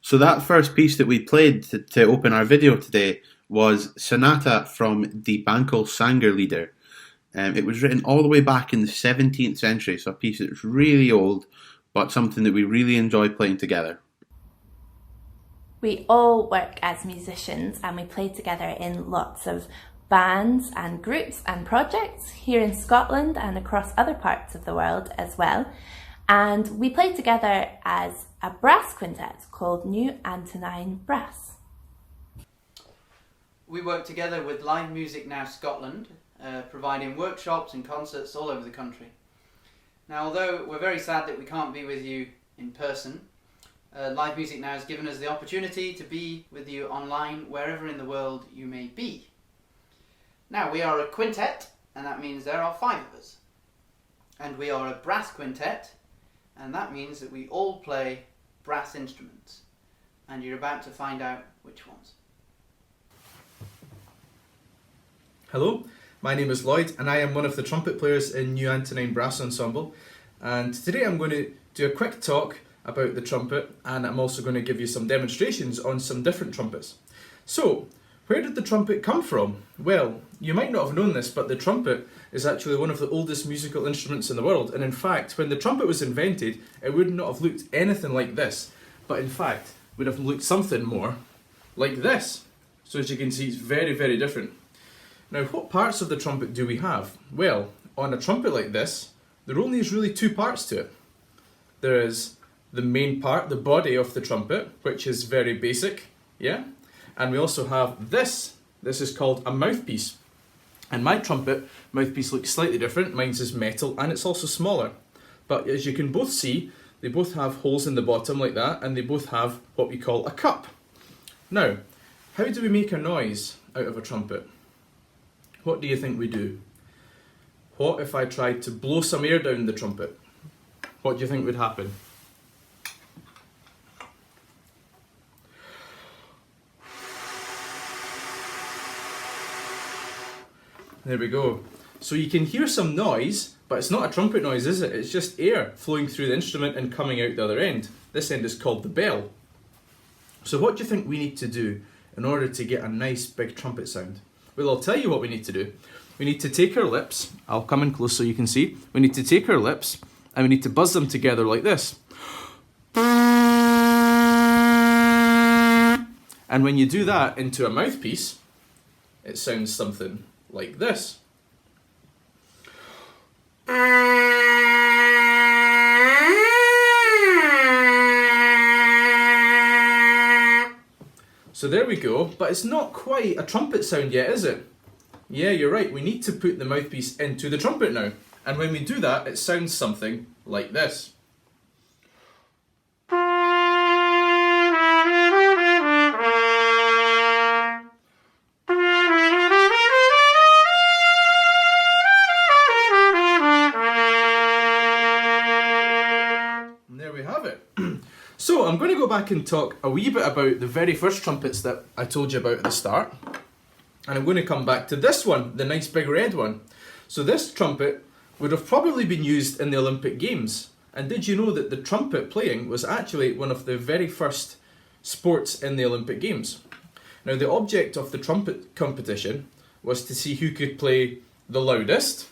So that first piece that we played to open our video today was Sonata from Die Bankelsangerlieder. It was written all the way back in the 17th century, so a piece that's really old, but something that we really enjoy playing together. We all work as musicians and we play together in lots of bands and groups and projects here in Scotland and across other parts of the world as well. And we play together as a brass quintet called New Antonine Brass. We work together with Live Music Now Scotland, providing workshops and concerts all over the country. Now, although we're very sad that we can't be with you in person, Live Music Now has given us the opportunity to be with you online wherever in the world you may be. Now, we are a quintet, and that means there are 5 of us. And we are a brass quintet, and that means that we all play brass instruments. And you're about to find out which ones. Hello, my name is Lloyd and I am one of the trumpet players in New Antonine Brass Ensemble, and today I'm going to do a quick talk about the trumpet, and I'm also going to give you some demonstrations on some different trumpets. So, where did the trumpet come from? Well, you might not have known this, but the trumpet is actually one of the oldest musical instruments in the world, and in fact, when the trumpet was invented, it would not have looked anything like this, but in fact, would have looked something more like this. So as you can see, it's very, very different. Now, what parts of the trumpet do we have? Well, on a trumpet like this, there only is really 2 parts to it. There is the main part, the body of the trumpet, which is very basic, yeah? And we also have this. This is called a mouthpiece. And my trumpet mouthpiece looks slightly different. Mine's is metal and it's also smaller. But as you can both see, they both have holes in the bottom like that, and they both have what we call a cup. Now, how do we make a noise out of a trumpet? What do you think we do? What if I tried to blow some air down the trumpet? What do you think would happen? There we go. So you can hear some noise, but it's not a trumpet noise, is it? It's just air flowing through the instrument and coming out the other end. This end is called the bell. So what do you think we need to do in order to get a nice big trumpet sound? Well, I'll tell you what we need to do. We need to take our lips, I'll come in close so you can see. We need to take our lips and we need to buzz them together like this. And when you do that into a mouthpiece, it sounds something like this. So there we go, but it's not quite a trumpet sound yet, is it? Yeah, you're right, we need to put the mouthpiece into the trumpet now. And when we do that, it sounds something like this. So I'm going to go back and talk a wee bit about the very first trumpets that I told you about at the start. And I'm going to come back to this one, the nice big red one. So this trumpet would have probably been used in the Olympic Games. And did you know that the trumpet playing was actually one of the very first sports in the Olympic Games? Now, the object of the trumpet competition was to see who could play the loudest,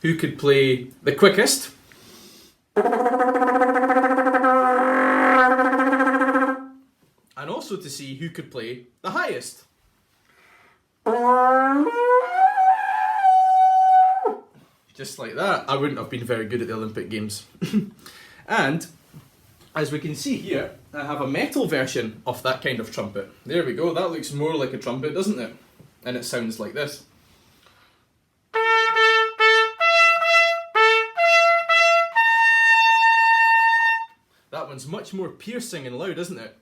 who could play the quickest, and also to see who could play the highest. Just like that. I wouldn't have been very good at the Olympic Games. And as we can see here, I have a metal version of that kind of trumpet. There we go, that looks more like a trumpet, doesn't it? And it sounds like this. That one's much more piercing and loud, isn't it?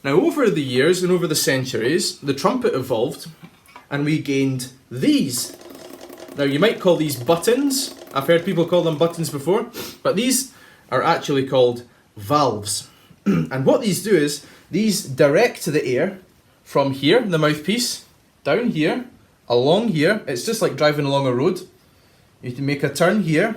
Now, over the years and over the centuries, the trumpet evolved and we gained these. Now, you might call these buttons. I've heard people call them buttons before, but these are actually called valves. And what these do is, these direct the air from here, the mouthpiece, down here, along here. It's just like driving along a road. You can make a turn here,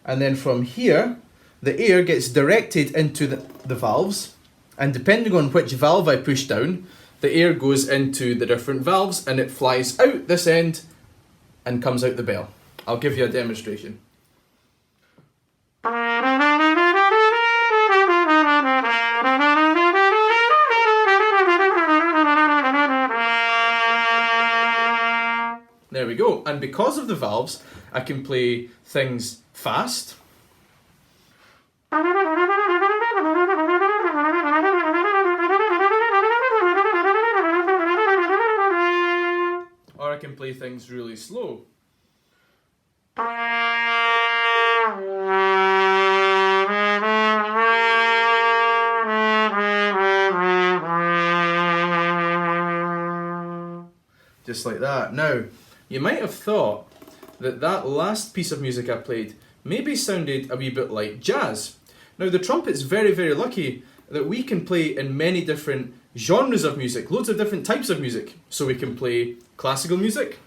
And then from here, the air gets directed into the valves, and depending on which valve I push down, the air goes into the different valves and it flies out this end and comes out the bell. I'll give you a demonstration. There we go. And because of the valves, I can play things fast. Or I can play things really slow. Just like that. Now, you might have thought that that last piece of music I played maybe sounded a wee bit like jazz. Now, the trumpet's very, very lucky that we can play in many different genres of music, loads of different types of music. So we can play classical music.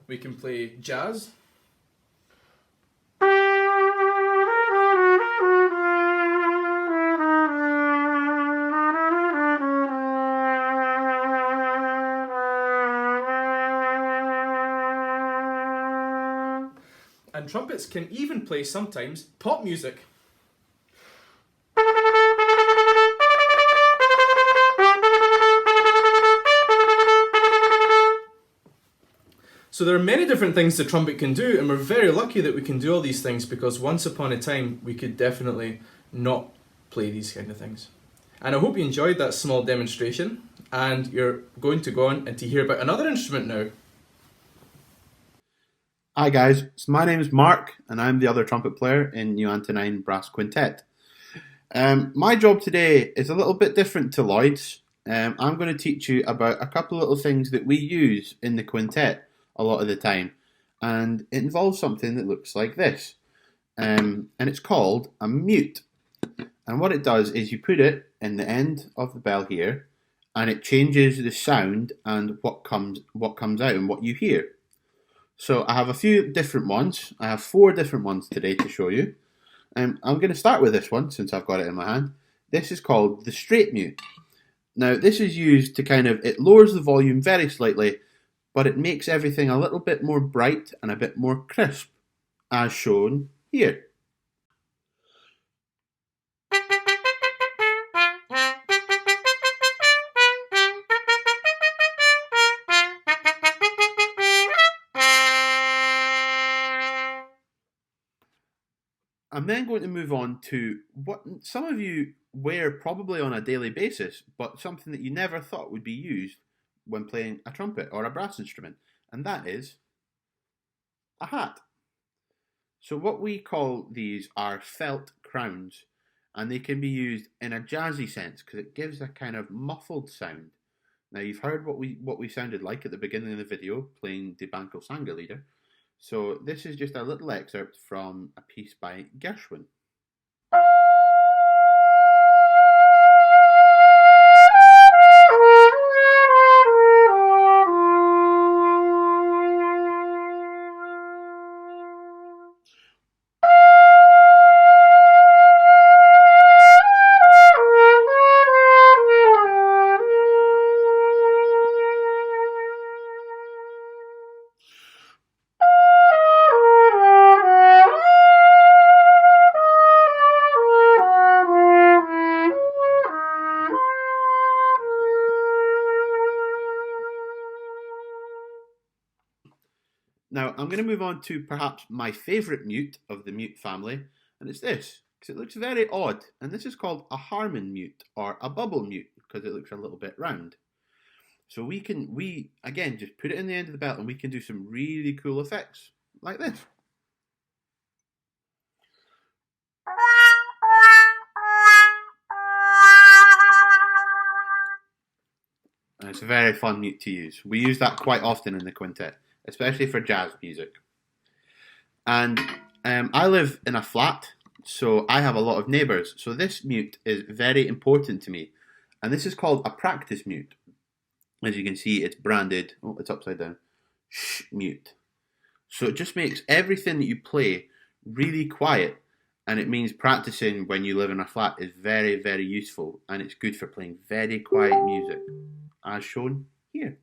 We can play jazz. And trumpets can even play sometimes pop music. So there are many different things the trumpet can do, and we're very lucky that we can do all these things, because once upon a time we could definitely not play these kind of things. And I hope you enjoyed that small demonstration, and you're going to go on and to hear about another instrument now. Hi guys, so my name is Mark and I'm the other trumpet player in New Antonine Brass Quintet. My job today is a little bit different to Lloyd's. I'm going to teach you about a couple of little things that we use in the quintet a lot of the time, and it involves something that looks like this, and it's called a mute. And what it does is you put it in the end of the bell here, and it changes the sound and what comes out and what you hear. So I have a few different ones. I have 4 different ones today to show you. I'm going to start with this one since I've got it in my hand. This is called the straight mute. Now this is used to it lowers the volume very slightly, but it makes everything a little bit more bright and a bit more crisp, as shown here. I'm then going to move on to what some of you wear probably on a daily basis, but something that you never thought would be used when playing a trumpet or a brass instrument, and that is a hat. So what we call these are felt crowns, and they can be used in a jazzy sense because it gives a kind of muffled sound. Now you've heard what we sounded like at the beginning of the video playing Die Bankel Sangerlieder. So this is just a little excerpt from a piece by Gershwin. Now, I'm going to move on to perhaps my favourite mute of the mute family, and it's this, because it looks very odd, and this is called a Harman mute, or a bubble mute, because it looks a little bit round. So we again, just put it in the end of the bell, and we can do some really cool effects, like this. And it's a very fun mute to use. We use that quite often in the quintet, especially for jazz music. And I live in a flat, so I have a lot of neighbours. So this mute is very important to me. And this is called a practice mute. As you can see, it's branded, oh, it's upside down, shh, mute. So it just makes everything that you play really quiet. And it means practicing when you live in a flat is very, very useful. And it's good for playing very quiet music, as shown here.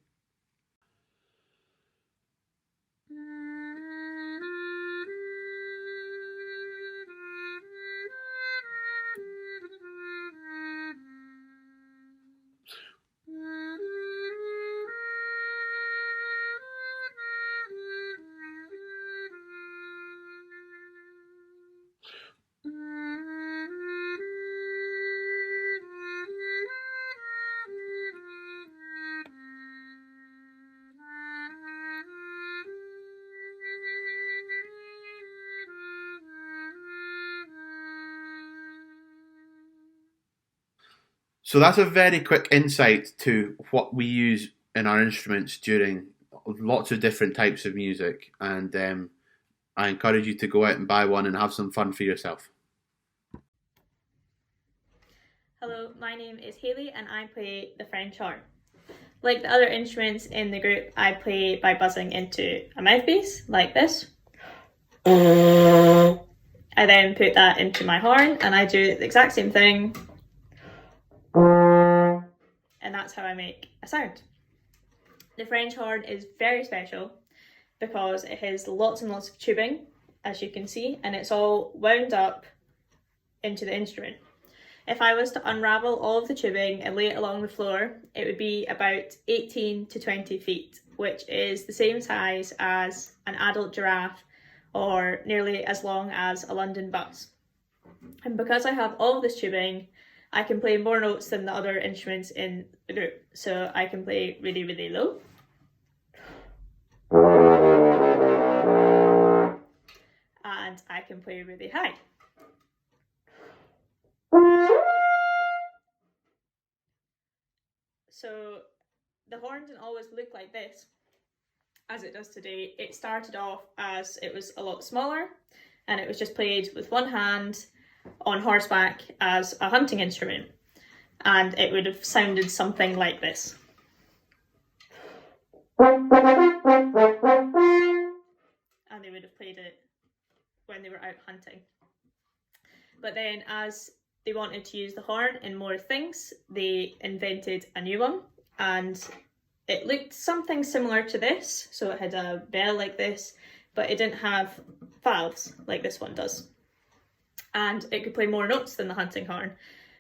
So that's a very quick insight to what we use in our instruments during lots of different types of music. And I encourage you to go out and buy one and have some fun for yourself. Hello, my name is Hayley and I play the French horn. Like the other instruments in the group, I play by buzzing into a mouthpiece, like this. I then put that into my horn and I do the exact same thing. And that's how I make a sound. The French horn is very special because it has lots and lots of tubing, as you can see, and it's all wound up into the instrument. If I was to unravel all of the tubing and lay it along the floor, it would be about 18 to 20 feet, which is the same size as an adult giraffe or nearly as long as a London bus. And because I have all of this tubing, I can play more notes than the other instruments in the group. So I can play really, really low. And I can play really high. So the horn didn't always look like this, as it does today. It started off as it was a lot smaller and it was just played with one hand on horseback as a hunting instrument, and it would have sounded something like this. And they would have played it when they were out hunting. But then as they wanted to use the horn in more things, they invented a new one, and it looked something similar to this. So it had a bell like this, but it didn't have valves like this one does. And it could play more notes than the hunting horn.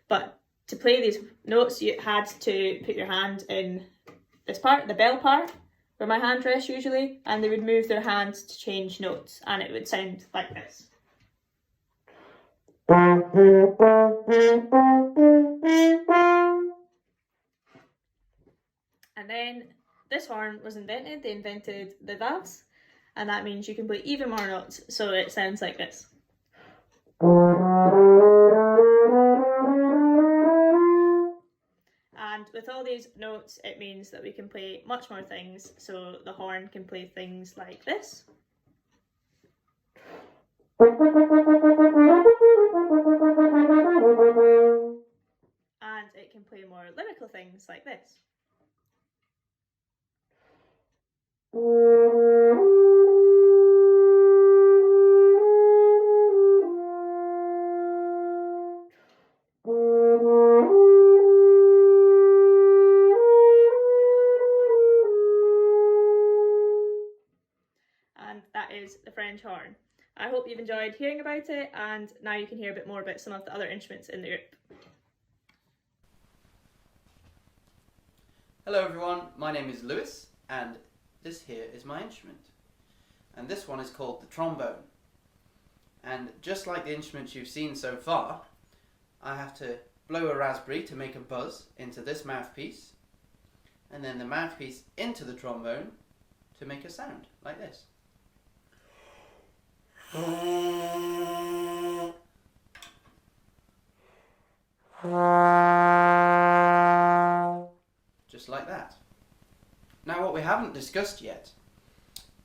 But to play these notes, you had to put your hand in this part, the bell part, where my hand rests usually, and they would move their hands to change notes, and it would sound like this. And then this horn was invented. They invented the valves, and that means you can play even more notes, so it sounds like this. And with all these notes, it means that we can play much more things. So the horn can play things like this. And it can play more lyrical things like this. And that is the French horn. I hope you've enjoyed hearing about it, and now you can hear a bit more about some of the other instruments in the group. Hello everyone, my name is Lewis, and this here is my instrument. And this one is called the trombone. And just like the instruments you've seen so far, I have to blow a raspberry to make a buzz into this mouthpiece, and then the mouthpiece into the trombone to make a sound like this. Just like that. Now what we haven't discussed yet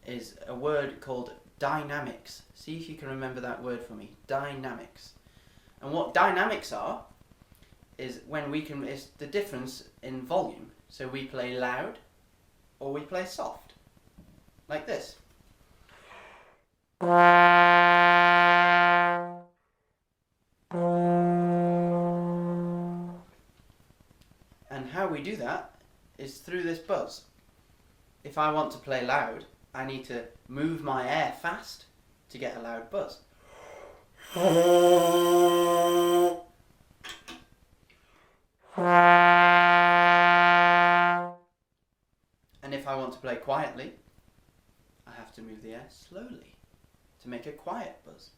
is a word called dynamics. See if you can remember that word for me. Dynamics. And what dynamics are is it's the difference in volume. So we play loud or we play soft. Like this. And how we do that is through this buzz. If I want to play loud, I need to move my air fast to get a loud buzz. And if I want to play quietly, I have to move the air slowly to make a quiet buzz.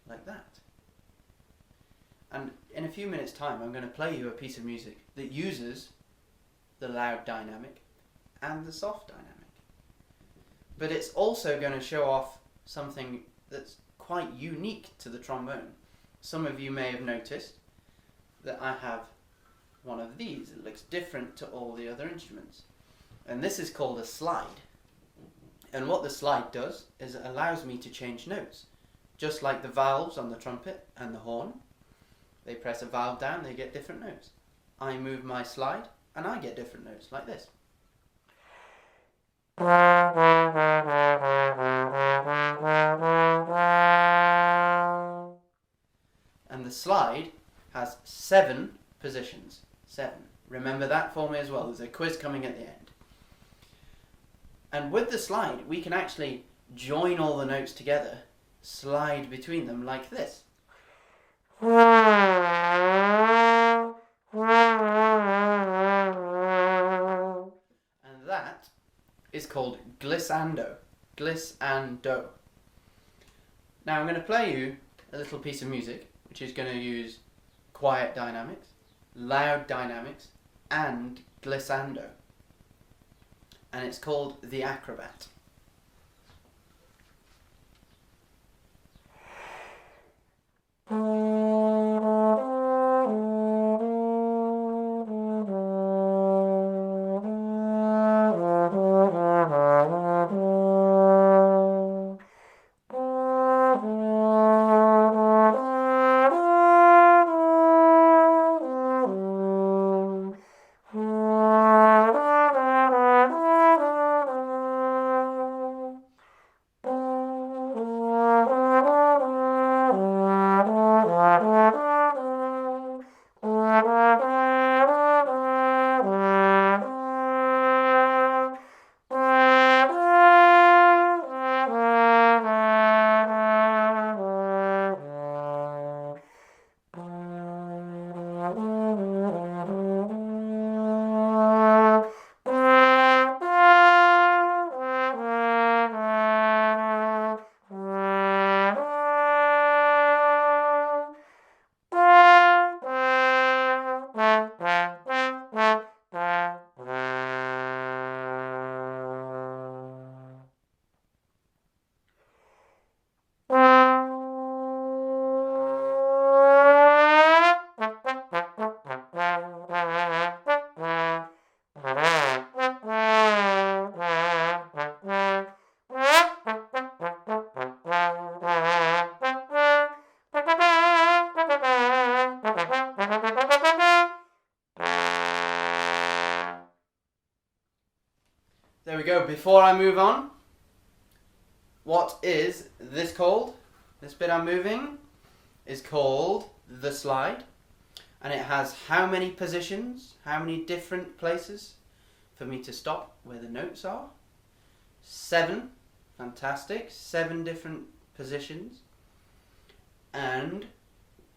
Like that. And in a few minutes' time, I'm going to play you a piece of music that uses the loud dynamic and the soft dynamic. But it's also going to show off something that's quite unique to the trombone. Some of you may have noticed that I have one of these. It looks different to all the other instruments. And this is called a slide. And what the slide does is it allows me to change notes. Just like the valves on the trumpet and the horn. They press a valve down, they get different notes. I move my slide and I get different notes like this. And the slide has 7 positions. 7. Remember that for me as well. There's a quiz coming at the end. And with the slide, we can actually join all the notes together, slide between them like this. And that is called glissando. Glissando. Now I'm going to play you a little piece of music which is going to use quiet dynamics, loud dynamics, and glissando. And it's called The Acrobat. There we go. Before I move on, what is this called? This bit I'm moving is called the slide. And it has how many positions, how many different places for me to stop where the notes are? 7. Fantastic. 7 different positions. And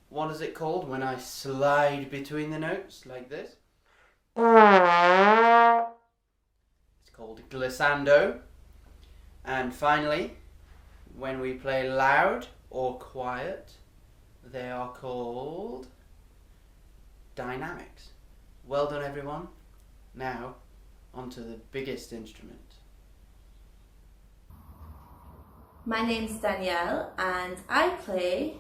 what is it called when I slide between the notes like this? It's called glissando. And finally, when we play loud or quiet, they are called dynamics. Well done, everyone. Now, onto the biggest instrument. My name's Danielle and I play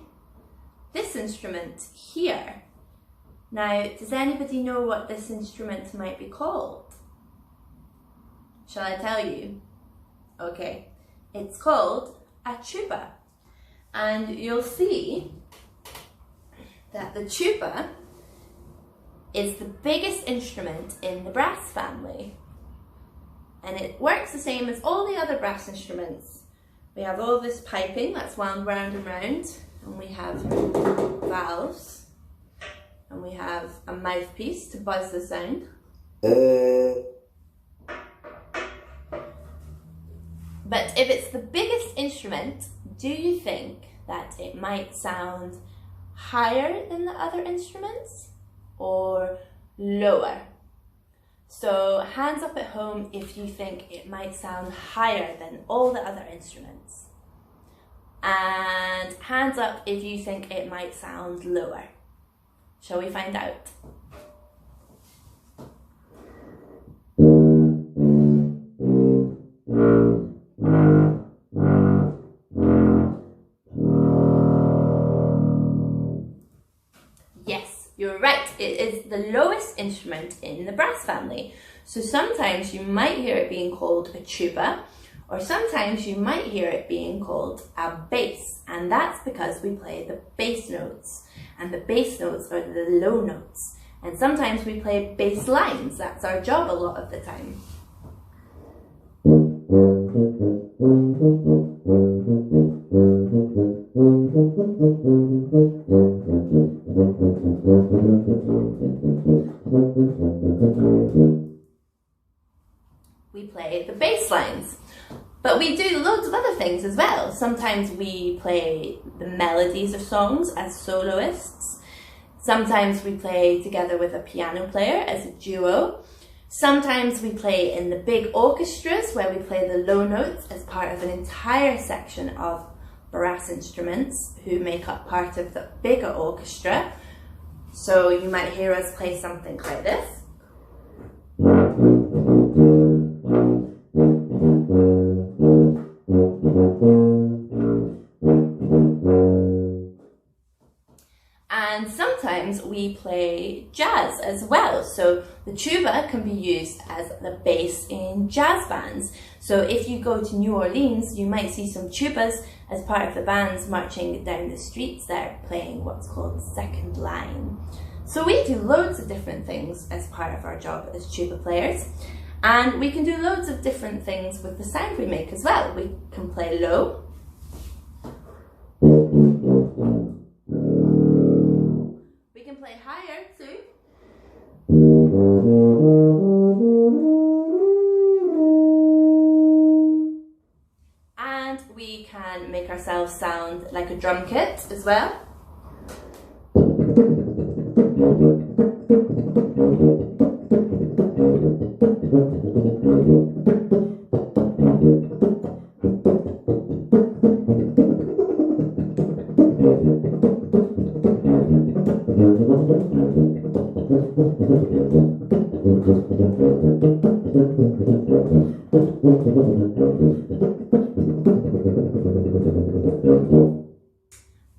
this instrument here. Now, does anybody know what this instrument might be called? Shall I tell you? Okay, it's called a tuba. And you'll see that the tuba is the biggest instrument in the brass family. And it works the same as all the other brass instruments. We have all this piping that's wound round and round, and we have valves, and we have a mouthpiece to buzz the sound. But if it's the biggest instrument, do you think that it might sound higher than the other instruments or lower? So hands up at home if you think it might sound higher than all the other instruments. And hands up if you think it might sound lower. Shall we find out? Yes, you're right. It is the lowest instrument in the brass family. So sometimes you might hear it being called a tuba, or sometimes you might hear it being called a bass, and that's because we play the bass notes, and the bass notes are the low notes. And sometimes we play bass lines. That's our job a lot of the time. We play the bass lines. But we do loads of other things as well. Sometimes we play the melodies of songs as soloists. Sometimes we play together with a piano player as a duo. Sometimes we play in the big orchestras where we play the low notes as part of an entire section of brass instruments who make up part of the bigger orchestra. So you might hear us play something like this. And sometimes we play jazz as well. So the tuba can be used as the bass in jazz bands. So if you go to New Orleans, you might see some tubas as part of the bands marching down the streets there, playing what's called second line. So we do loads of different things as part of our job as tuba players. And we can do loads of different things with the sound we make as well. We can play low. We can play higher too. And we can make ourselves sound like a drum kit as well.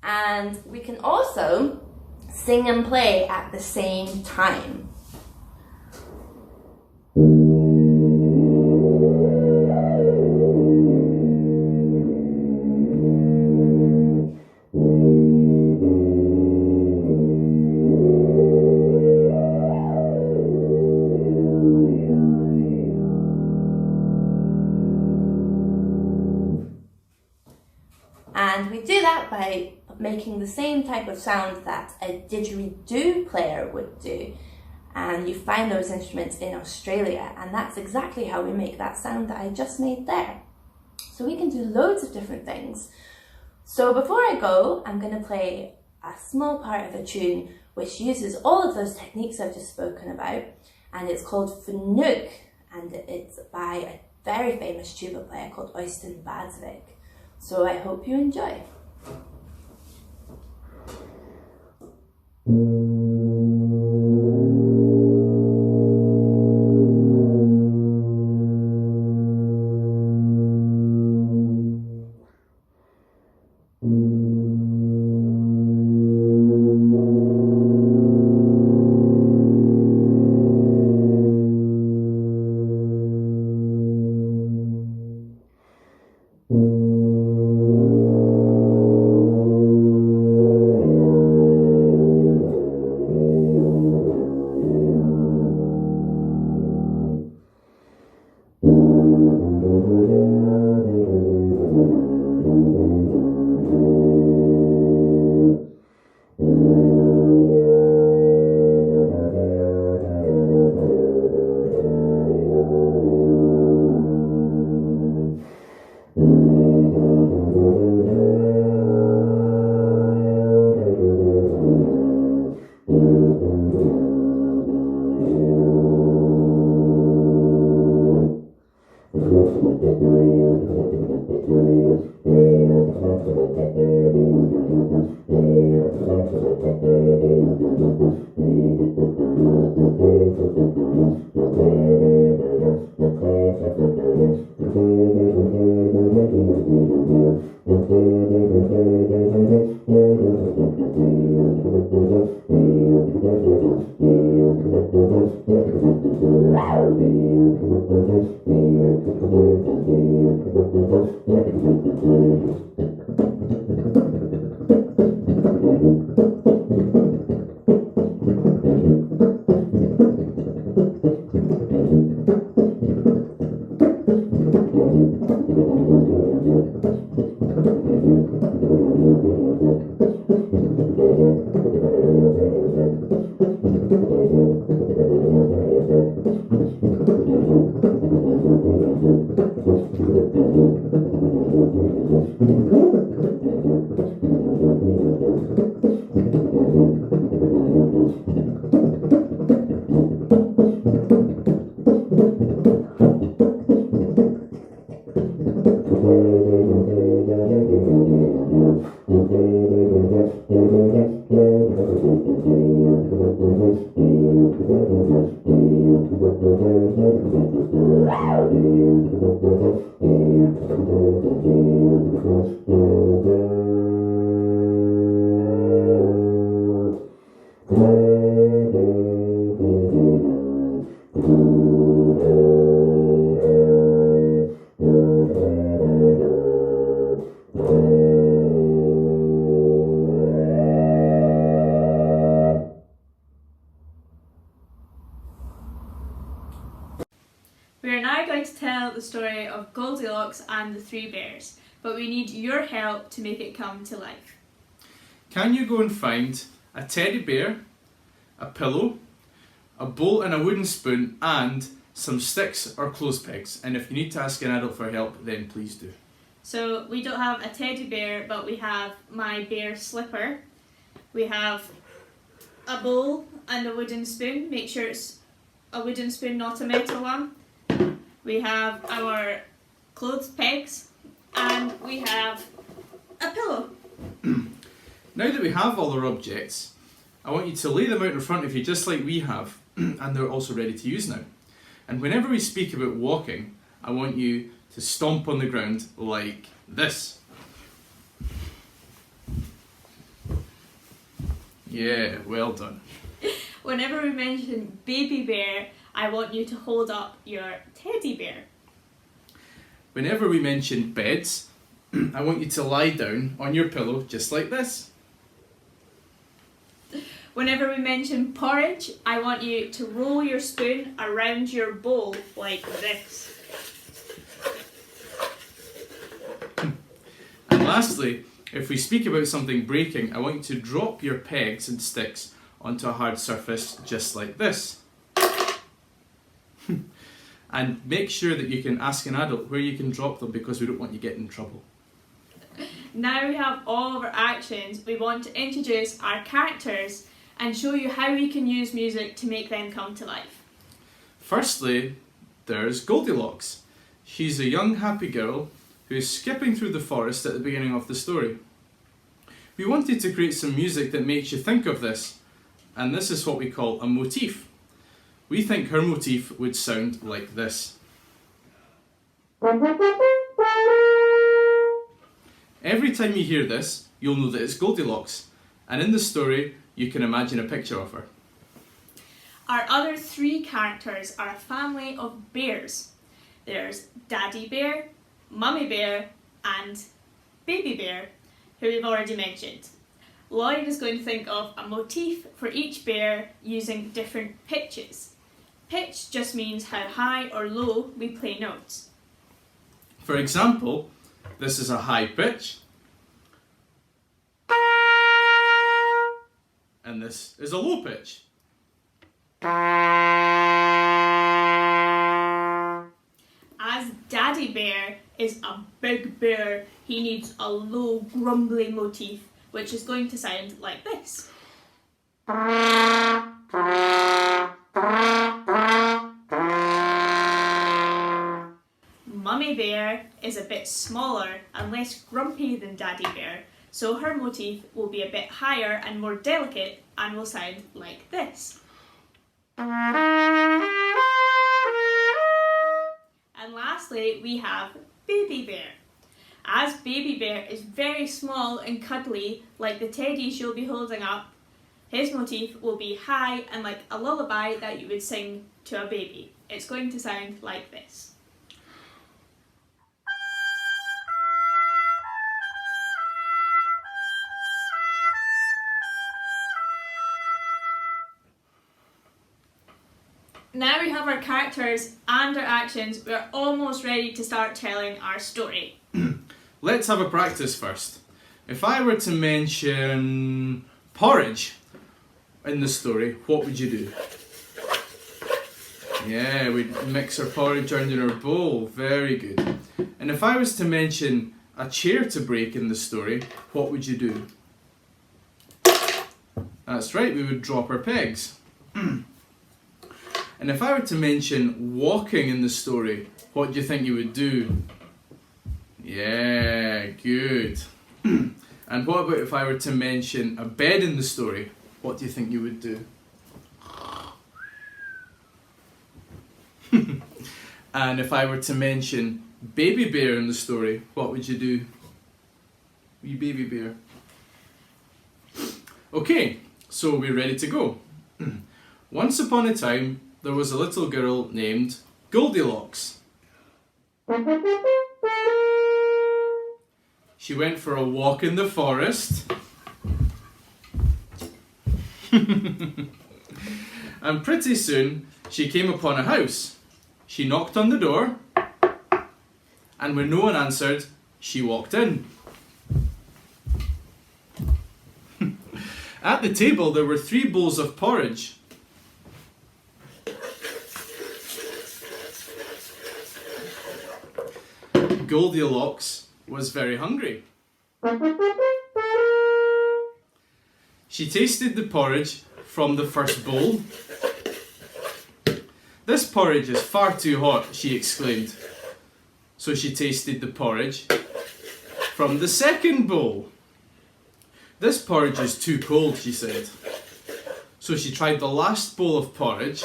And we can also sing and play at the same time. And we do that by making the same type of sound that a didgeridoo player would do. And you find those instruments in Australia, and that's exactly how we make that sound that I just made there. So we can do loads of different things. So before I go, I'm going to play a small part of a tune which uses all of those techniques I've just spoken about, and it's called Fnug, and it's by a very famous tuba player called Øystein Badsvik. So I hope you enjoy. We are now going to tell the story of Goldilocks and the Three Bears, but we need your help to make it come to life. Can you go and find a teddy bear, a pillow, a bowl and a wooden spoon, and some sticks or clothes pegs? And if you need to ask an adult for help, then please do. So we don't have a teddy bear, but we have my bear slipper. We have a bowl and a wooden spoon. Make sure it's a wooden spoon, not a metal one. We have our clothes pegs, and we have a pillow. Now that we have all our objects, I want you to lay them out in front of you just like we have, and they're also ready to use now. And whenever we speak about walking, I want you to stomp on the ground like this. Yeah, well done. Whenever we mention baby bear, I want you to hold up your teddy bear. Whenever we mention beds, I want you to lie down on your pillow just like this. Whenever we mention porridge, I want you to roll your spoon around your bowl like this. And lastly, if we speak about something breaking, I want you to drop your pegs and sticks onto a hard surface just like this. And make sure that you can ask an adult where you can drop them, because we don't want you getting in trouble. Now we have all of our actions, we want to introduce our characters and show you how we can use music to make them come to life. Firstly, there's Goldilocks. She's a young happy girl who's skipping through the forest at the beginning of the story. We wanted to create some music that makes you think of this, and this is what we call a motif. We think her motif would sound like this. Every time you hear this, you'll know that it's Goldilocks, and in the story, you can imagine a picture of her. Our other three characters are a family of bears. There's Daddy Bear, Mummy Bear, and Baby Bear, who we've already mentioned. Lloyd is going to think of a motif for each bear using different pitches. Pitch just means how high or low we play notes. For example, this is a high pitch, and this is a low pitch. As Daddy Bear is a big bear, he needs a low grumbly motif, which is going to sound like this. Mummy Bear is a bit smaller and less grumpy than Daddy Bear, So her motif will be a bit higher and more delicate and will sound like this. And lastly, we have Baby Bear. As Baby Bear is very small and cuddly, like the teddies you'll be holding up, his motif will be high and like a lullaby that you would sing to a baby. It's going to sound like this. Now we have our characters and our actions, we're almost ready to start telling our story. Let's have a practice first. If I were to mention porridge in the story, what would you do? Yeah, we'd mix our porridge around in our bowl. Very good. And if I was to mention a chair to break in the story, what would you do? That's right, we would drop our pegs. And if I were to mention walking in the story, what do you think you would do? Yeah, good. And what about if I were to mention a bed in the story? What do you think you would do? And if I were to mention Baby Bear in the story, what would you do? Wee Baby Bear. Okay, so we're ready to go. Once upon a time, there was a little girl named Goldilocks. She went for a walk in the forest. And pretty soon, she came upon a house. She knocked on the door, and when no one answered, she walked in. At the table, there were 3 bowls of porridge. Goldilocks was very hungry. She tasted the porridge from the first bowl. "This porridge is far too hot," she exclaimed. So she tasted the porridge from the second bowl. "This porridge is too cold," she said. So she tried the last bowl of porridge.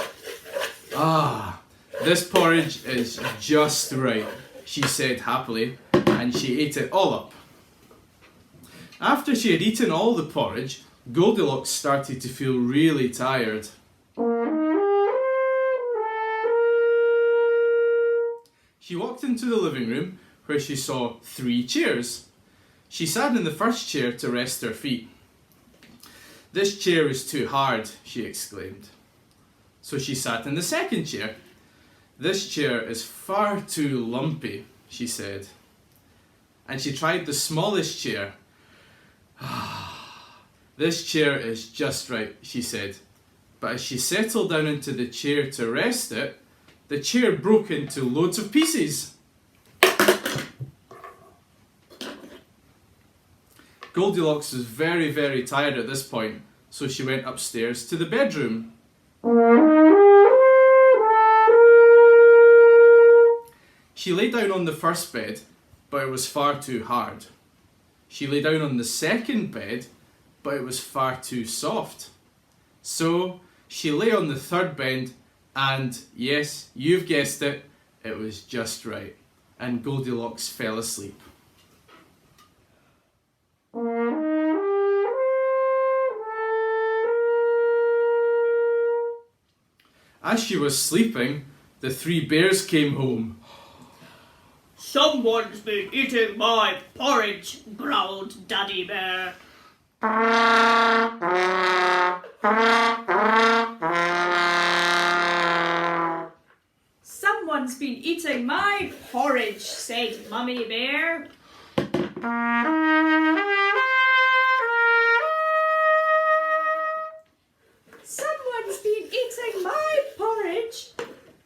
"Ah, this porridge is just right," she said happily, and she ate it all up. After she had eaten all the porridge, Goldilocks started to feel really tired. She walked into the living room where she saw 3 chairs. She sat in the first chair to rest her feet. "This chair is too hard," she exclaimed. So she sat in the second chair. "This chair is far too lumpy," she said. And she tried the smallest chair. "This chair is just right," she said. But as she settled down into the chair to rest it, the chair broke into loads of pieces. Goldilocks was very, very tired at this point, so she went upstairs to the bedroom. She lay down on the first bed, but it was far too hard. She lay down on the second bed, but it was far too soft. So she lay on the third bed, and yes, you've guessed it, it was just right. And Goldilocks fell asleep. As she was sleeping, the 3 bears came home. "Someone's been eating my porridge," growled Daddy Bear. "Someone's been eating my porridge," said Mummy Bear. "Someone's been eating my porridge,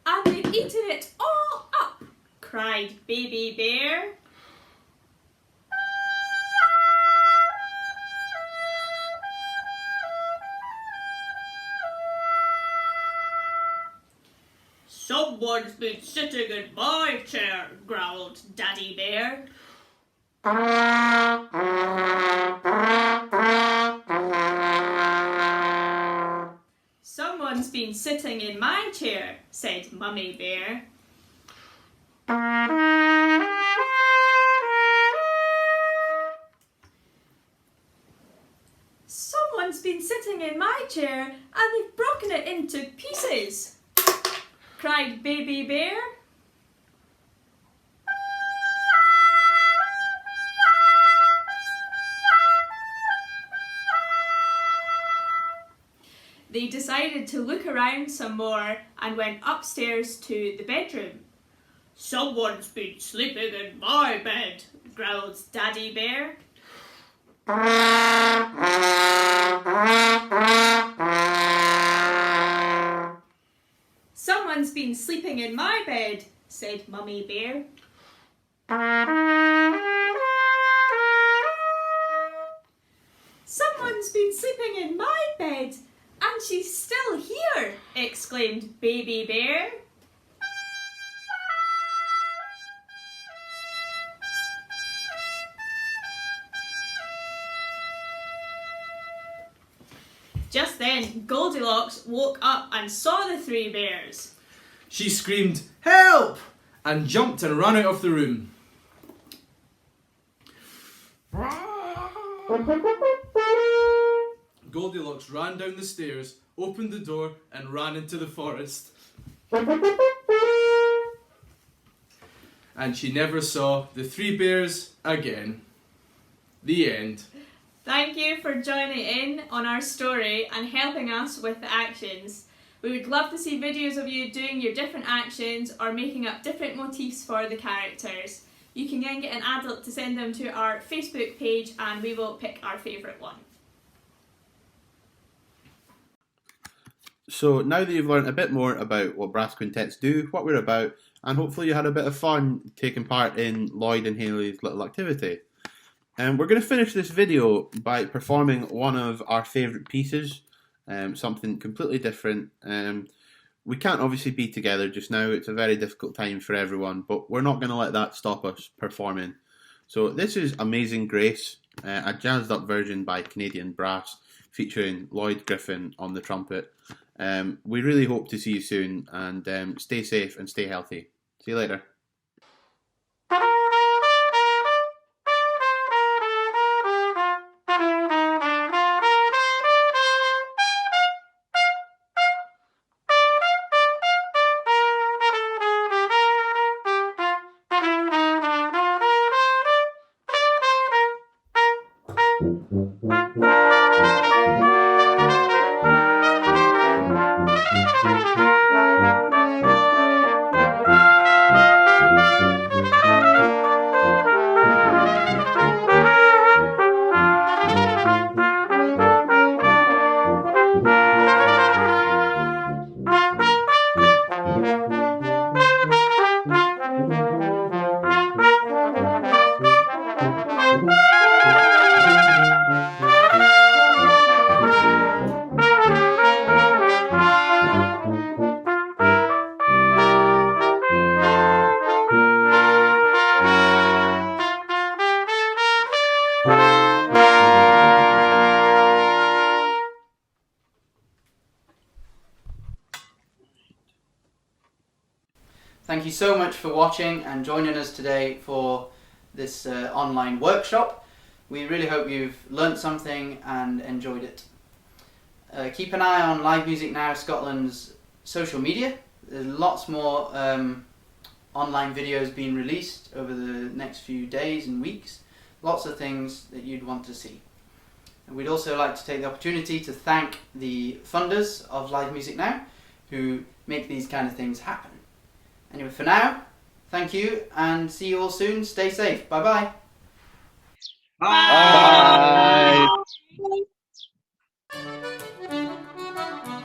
and they've eaten it all up," cried Baby Bear. "Someone's been sitting in my chair," growled Daddy Bear. Someone's been sitting in my chair, said Mummy Bear. Someone's been sitting in my chair and they've broken it into pieces, cried Baby Bear. They decided to look around some more and went upstairs to the bedroom. Someone's been sleeping in my bed, growled Daddy Bear. Someone's been sleeping in my bed, said Mummy Bear. Someone's been sleeping in my bed, and she's still here, exclaimed Baby Bear. Just then, Goldilocks woke up and saw the three bears. She screamed, "Help!" and jumped and ran out of the room. Goldilocks ran down the stairs, opened the door and ran into the forest. And she never saw the three bears again. The end. Thank you for joining in on our story and helping us with the actions. We would love to see videos of you doing your different actions or making up different motifs for the characters. You can then get an adult to send them to our Facebook page and we will pick our favourite one. So now that you've learned a bit more about what brass quintets do, what we're about, and hopefully you had a bit of fun taking part in Lloyd and Hayley's little activity. And we're going to finish this video by performing one of our favourite pieces, something completely different. We can't obviously be together just now, it's a very difficult time for everyone, but we're not going to let that stop us performing. So this is Amazing Grace, a jazzed up version by Canadian Brass, featuring Lloyd Griffin on the trumpet. We really hope to see you soon, and stay safe and stay healthy. See you later. Thank you so much for watching and joining us today for this online workshop. We really hope you've learnt something and enjoyed it. Keep an eye on Live Music Now Scotland's social media. There's lots more online videos being released over the next few days and weeks. Lots of things that you'd want to see. And we'd also like to take the opportunity to thank the funders of Live Music Now who make these kind of things happen. Anyway, for now, thank you and see you all soon. Stay safe. Bye-bye. Bye. Bye.